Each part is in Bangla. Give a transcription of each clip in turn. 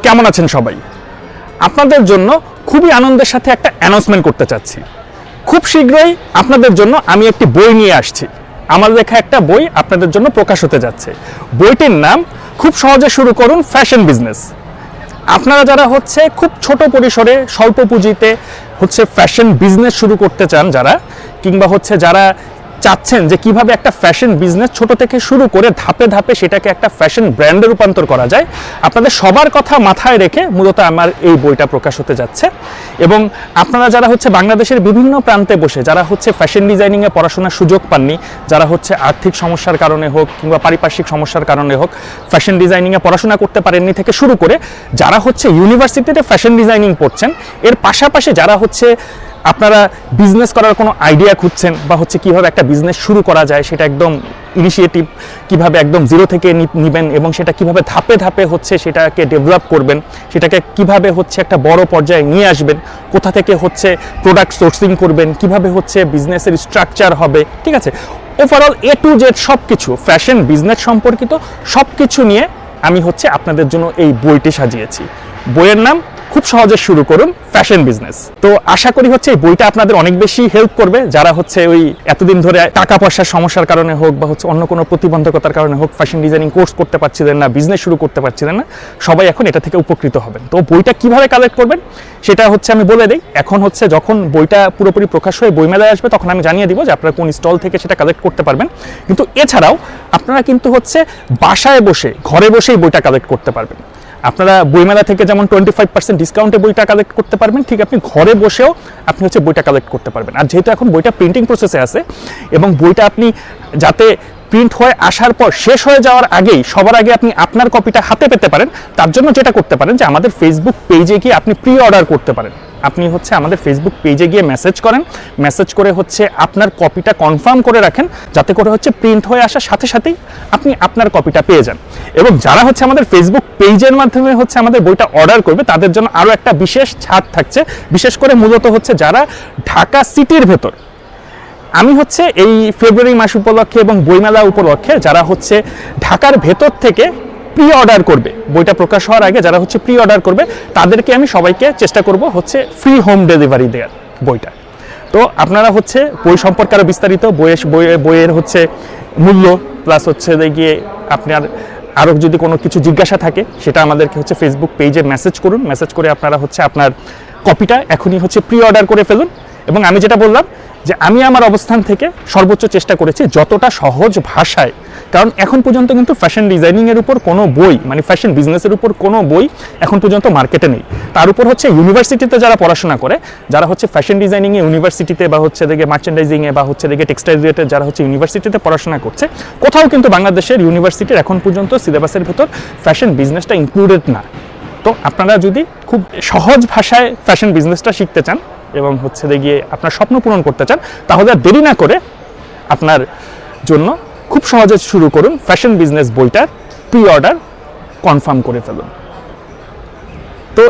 কেমন আছেন সবাই? আপনাদের জন্য খুবই আনন্দের সাথে একটা অ্যানাউন্সমেন্ট করতে চাচ্ছি। খুব শীঘ্রই আপনাদের জন্য আমি একটি বই নিয়ে আসছি। আমার লেখা একটা বই আপনাদের জন্য প্রকাশ হতে যাচ্ছে। বইটির নাম খুব সহজে শুরু করুন ফ্যাশন বিজনেস। আপনারা যারা হচ্ছে খুব ছোট পরিসরে স্বল্প পুঁজিতে হচ্ছে ফ্যাশন বিজনেস শুরু করতে চান, যারা কিংবা হচ্ছে যারা চাচ্ছেন যে কিভাবে একটা ফ্যাশন বিজনেস ছোট থেকে শুরু করে ধাপে ধাপে সেটাকে একটা ফ্যাশন ব্র্যান্ডে রূপান্তর করা যায়, আপনাদের সবার কথা মাথায় রেখে মূলত আমার এই বইটা প্রকাশ হতে যাচ্ছে। এবং আপনারা যারা হচ্ছে বাংলাদেশের বিভিন্ন প্রান্তে বসে যারা হচ্ছে ফ্যাশন ডিজাইনিংয়ে পড়াশোনার সুযোগ পাননি, যারা হচ্ছে আর্থিক সমস্যার কারণে হোক কিংবা পারিপার্শ্বিক সমস্যার কারণে হোক ফ্যাশন ডিজাইনিংয়ে পড়াশোনা করতে পারেননি থেকে শুরু করে যারা হচ্ছে ইউনিভার্সিটিতে ফ্যাশন ডিজাইনিং পড়ছেন, এর পাশাপাশি যারা হচ্ছে আপনারা বিজনেস করার কোনো আইডিয়া খুঁজছেন বা হচ্ছে কীভাবে একটা বিজনেস শুরু করা যায় সেটা একদম ইনিশিয়েটিভ কীভাবে একদম জিরো থেকে নেবেন এবং সেটা কিভাবে ধাপে ধাপে হচ্ছে সেটাকে ডেভেলপ করবেন, সেটাকে কিভাবে হচ্ছে একটা বড় পর্যায়ে নিয়ে আসবেন, কোথা থেকে হচ্ছে প্রোডাক্ট সোর্সিং করবেন, কিভাবে হচ্ছে বিজনেসের স্ট্রাকচার হবে, ঠিক আছে, ওভারঅল A to Z সব কিছু ফ্যাশন বিজনেস সম্পর্কিত সব কিছু নিয়ে আমি হচ্ছে আপনাদের জন্য এই বইটি সাজিয়েছি। বইয়ের নাম খুব সহজে শুরু করুন ফ্যাশন বিজনেস। তো আশা করি হচ্ছে এই বইটা আপনাদের অনেক বেশি হেল্প করবে, যারা হচ্ছে ওই এতদিন ধরে টাকা পয়সার সমস্যার কারণে হোক বা হচ্ছে অন্য কোনো প্রতিবন্ধকতার কারণে হোক ফ্যাশন ডিজাইনিং কোর্স করতে পারছিলেন না, বিজনেস শুরু করতে পারছিলেন না, সবাই এখন এটা থেকে উপকৃত হবেন। তো বইটা কিভাবে কালেক্ট করবেন সেটা হচ্ছে আমি বলে দিই। এখন হচ্ছে যখন বইটা পুরোপুরি প্রকাশ হয়ে বইমেলায় আসবে তখন আমি জানিয়ে দিব যে আপনারা কোন স্টল থেকে সেটা কালেক্ট করতে পারবেন। কিন্তু এছাড়াও আপনারা কিন্তু হচ্ছে বাসায় বসে ঘরে বসেই বইটা কালেক্ট করতে পারবেন। আপনারা বইমেলা থেকে যেমন 25% ডিসকাউন্টে বইটা কালেক্ট করতে পারবেন, ঠিক আপনি ঘরে বসেও আপনি হচ্ছে বইটা কালেক্ট করতে পারবেন। আর যেহেতু এখন বইটা প্রিন্টিং প্রসেসে আছে এবং বইটা আপনি যাতে প্রিন্ট হয়ে আসার পর শেষ হয়ে যাওয়ার আগেই সবার আগে আপনি আপনার কপিটা হাতে পেতে পারেন, তার জন্য যেটা করতে পারেন যে আমাদের ফেসবুক পেজে গিয়ে আপনি প্রি অর্ডার করতে পারেন। আপনি হচ্ছে আমাদের ফেসবুক পেজে গিয়ে মেসেজ করেন, মেসেজ করে হচ্ছে আপনার কপিটা কনফার্ম করে রাখেন, যাতে করে হচ্ছে প্রিন্ট হয়ে আসার সাথে সাথেই আপনি আপনার কপিটা পেয়ে যান। এবং যারা হচ্ছে আমাদের ফেসবুক পেজের মাধ্যমে হচ্ছে আমাদের বইটা অর্ডার করবে তাদের জন্য আরও একটা বিশেষ ছাড় থাকছে, বিশেষ করে মূলত হচ্ছে যারা ঢাকা সিটির ভেতর। আমি হচ্ছে এই ফেব্রুয়ারি মাস উপলক্ষে এবং বইমেলা উপলক্ষে যারা হচ্ছে ঢাকার ভেতর থেকে প্রি অর্ডার করবে, বইটা প্রকাশ হওয়ার আগে যারা হচ্ছে প্রি অর্ডার করবে তাদেরকে আমি সবাইকে চেষ্টা করব হচ্ছে ফ্রি হোম ডেলিভারি দেওয়ার বইটা। তো আপনারা হচ্ছে বই সম্পর্কে আরও বিস্তারিত বইয়ের হচ্ছে মূল্য প্লাস হচ্ছে গিয়ে আপনার আরও যদি কোনো কিছু জিজ্ঞাসা থাকে সেটা আমাদেরকে হচ্ছে ফেসবুক পেজে মেসেজ করুন, মেসেজ করে আপনারা হচ্ছে আপনার কপিটা এখনই হচ্ছে প্রি অর্ডার করে ফেলুন। এবং আমি যেটা বললাম যে আমি আমার অবস্থান থেকে সর্বোচ্চ চেষ্টা করেছি যতটা সহজ ভাষায়, কারণ এখন পর্যন্ত কিন্তু ফ্যাশন ডিজাইনিংয়ের উপর কোনো বই মানে ফ্যাশন বিজনেসের উপর কোনো বই এখন পর্যন্ত মার্কেটে নেই। তার উপর হচ্ছে ইউনিভার্সিটিতে যারা পড়াশোনা করে, যারা হচ্ছে ফ্যাশন ডিজাইনিংয়ে ইউনিভার্সিটিতে বা হচ্ছে মার্চেন্ডাইজিংয়ে বা হচ্ছে টেক্সটাইল রিলেটেড যারা হচ্ছে ইউনিভার্সিটিতে পড়াশোনা করছে, কোথাও কিন্তু বাংলাদেশের ইউনিভার্সিটির এখন পর্যন্ত সিলেবাসের ভেতর ফ্যাশন বিজনেসটা ইনক্লুডেড না। তো আপনারা যদি খুব সহজ ভাষায় ফ্যাশন বিজনেসটা শিখতে চান এবং হচ্ছে গিয়ে আপনার স্বপ্ন পূরণ করতে চান, তাহলে আর দেরি না করে আপনার জন্য খুব সহজে শুরু করুন ফ্যাশন বিজনেস বইটার প্রি অর্ডার কনফার্ম করে ফেলুন। তো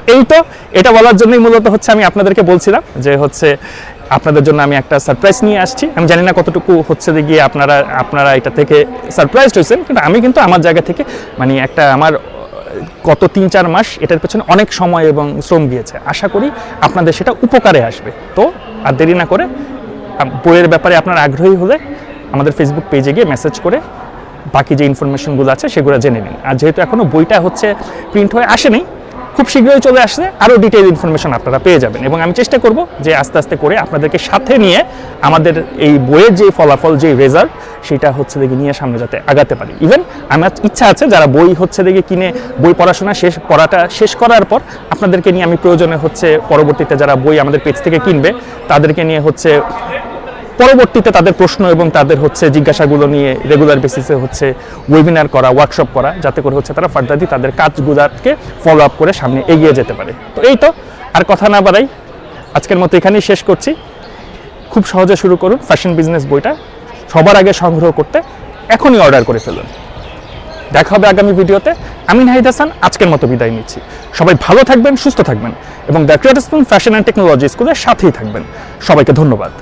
এটা বলার জন্যই মূলত হচ্ছে আমি আপনাদেরকে বলছিলাম যে হচ্ছে আপনাদের জন্য আমি একটা সারপ্রাইজ নিয়ে আসছি। আমি জানি না কতটুকু হচ্ছে গিয়ে আপনারা এটা থেকে সারপ্রাইজড হয়েছেন, কিন্তু আমি কিন্তু আমার জায়গা থেকে মানে একটা আমার গত 3-4 মাস এটার পেছনে অনেক সময় এবং শ্রম গিয়েছে। আশা করি আপনাদের সেটা উপকারে আসবে। তো আর দেরি না করে বইয়ের ব্যাপারে আপনার আগ্রহী হলে আমাদের ফেসবুক পেজে গিয়ে মেসেজ করে বাকি যে ইনফরমেশনগুলো আছে সেগুলো জেনে নিন। আর যেহেতু এখনও বইটা হচ্ছে প্রিন্ট হয়ে আসেনি, খুব শীঘ্রই চলে আসলে আরও ডিটেইল ইনফরমেশন আপনারা পেয়ে যাবেন। এবং আমি চেষ্টা করব যে আস্তে আস্তে করে আপনাদেরকে সাথে নিয়ে আমাদের এই বইয়ের যে ফলাফল, যে রেজাল্ট, সেটা হচ্ছে নিয়ে সামনে যাতে আগাতে পারি। ইভেন আমার ইচ্ছা আছে যারা বই হচ্ছে কিনে বই পড়াটা শেষ করার পর আপনাদেরকে নিয়ে আমি প্রয়োজনে হচ্ছে পরবর্তীতে যারা বই আমাদের পেজ থেকে কিনবে তাদেরকে নিয়ে হচ্ছে পরবর্তীতে তাদের প্রশ্ন এবং তাদের হচ্ছে জিজ্ঞাসাগুলো নিয়ে রেগুলার বেসিসে হচ্ছে ওয়েবিনার করা, ওয়ার্কশপ করা, যাতে করে হচ্ছে তারা ফার্দারলি তাদের কাজগুলোকে ফলো আপ করে সামনে এগিয়ে যেতে পারে। তো আর কথা না বাড়াই আজকের মতো এখানেই শেষ করছি। খুব সহজে শুরু করুন ফ্যাশন বিজনেস বইটা, সবার আগে সংগ্রহ করতে এখনই অর্ডার করে ফেলুন। দেখা হবে আগামী ভিডিওতে। আমি হাসান আজকের মতো বিদায় নিচ্ছি। সবাই ভালো থাকবেন, সুস্থ থাকবেন এবং the creators fashion and technology স্কুলের সাথেই থাকবেন। সবাইকে ধন্যবাদ।